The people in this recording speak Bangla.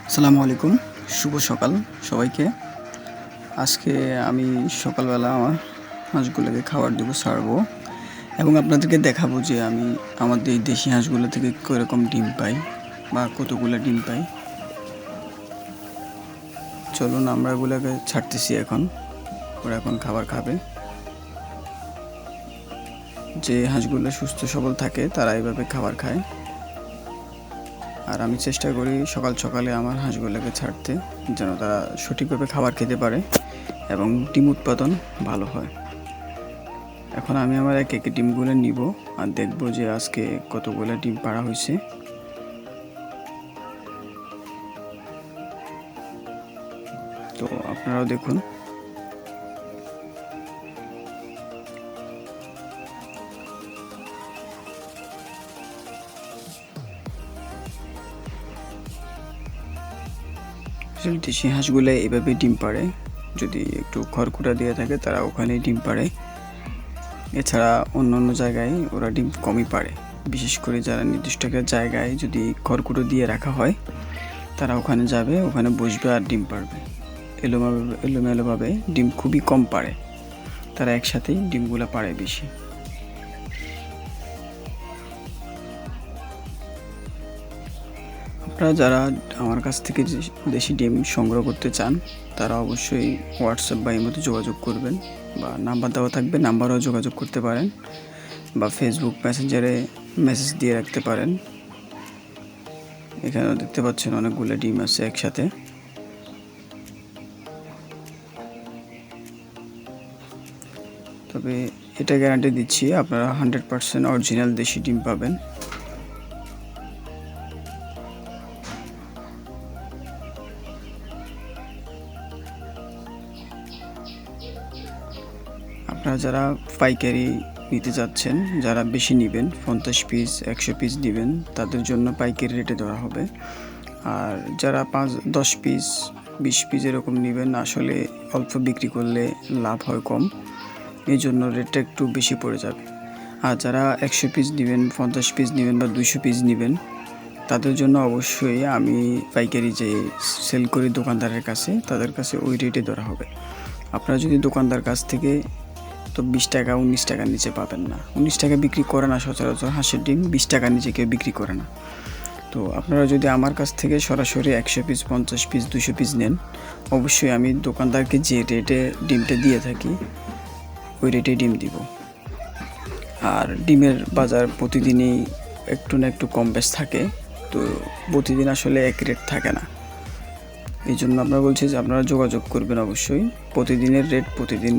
আসসালামু আলাইকুম, শুভ সকাল সবাইকে। আজকে আমি সকালবেলা আমার হাঁসগুলোকে খাবার দেবো, ছাড়বো এবং আপনাদেরকে দেখাবো যে আমি আমাদের এই দেশি হাঁসগুলো থেকে কীরকম ডিম পাই বা কতগুলো ডিম পাই। চলুন আমরা এগুলোকে ছাড়তেছি এখন। ওরা এখন খাবার খাবে। যে হাঁসগুলো সুস্থ সবল থাকে তারা এইভাবে খাবার খায়, আর আমি চেষ্টা করি সকাল সকালে আমার হাঁসগুলোকে ছাড়তে, যেন তারা সঠিকভাবে খাবার খেতে পারে এবং ডিম উৎপাদন ভালো হয়। এখন আমি আমার এক এক ডিমগুলো নিব আর দেখব যে আজকে কতগুলো ডিম পাড়া হয়েছে। তো আপনারাও দেখুন। দেশি হাঁসগুলো এভাবে ডিম পাড়ে, যদি একটু খড়কুটা দিয়ে থাকে তারা ওখানেই ডিম পাড়ে। এছাড়া অন্য অন্য জায়গায় ওরা ডিম কমই পাড়ে। বিশেষ করে যারা নির্দিষ্ট একটা জায়গায় যদি খড়কুটো দিয়ে রাখা হয়, তারা ওখানে যাবে, ওখানে বসবে আর ডিম পাড়বে। এলোমেলোভাবে ডিম খুবই কম পাড়ে, তারা একসাথেই ডিমগুলো পাড়ে বেশি। আপনারা যারা আমার কাছ থেকে দেশি ডিম সংগ্রহ করতে চান, তারা অবশ্যই হোয়াটসঅ্যাপ বা ইমোতে যোগাযোগ করবেন, বা নাম্বার দেওয়া থাকবে, নাম্বারেও যোগাযোগ করতে পারেন, বা ফেসবুক মেসেঞ্জারে মেসেজ দিয়ে রাখতে পারেন। এখানেও দেখতে পাচ্ছেন অনেকগুলো ডিম আছে একসাথে। তবে এটা গ্যারান্টি দিচ্ছি, আপনারা 100% অরিজিনাল দেশি ডিম পাবেন। আপনারা যারা পাইকারি নিতে যাচ্ছেন, যারা বেশি নেবেন, 50 পিস 100 পিস নেবেন, তাদের জন্য পাইকারি রেটে ধরা হবে। আর যারা 10 পিস 20 পিস এরকম নেবেন, আসলে অল্প বিক্রি করলে লাভ হয় কম, এই জন্য রেটটা একটু বেশি পড়ে যাবে। আর যারা 100 পিস নেবেন, 50 পিস নেবেন বা 200 পিস নেবেন, তাদের জন্য অবশ্যই আমি পাইকারি যে সেল করি দোকানদারের কাছে, তাদের কাছে ওই রেটে ধরা হবে। আপনারা যদি দোকানদার কাছ থেকে তো 20 টাকা 19 টাকার নিচে পাবেন না। 19 টাকা বিক্রি করে না সচরাচর হাঁসের ডিম, 20 টাকার নিচে কেউ বিক্রি করে না। তো আপনারা যদি আমার কাছ থেকে সরাসরি 100 পিস 50 পিস 200 পিস নেন, অবশ্যই আমি দোকানদারকে যে রেটে ডিমটা দিয়ে থাকি ওই রেটে ডিম দিব। আর ডিমের বাজার প্রতিদিনই একটু না একটু কম বেশ থাকে, তো প্রতিদিন আসলে এক রেট থাকে না। এই জন্য আপনারা বলছি যে আপনারা যোগাযোগ করবেন অবশ্যই, প্রতিদিনের রেট প্রতিদিন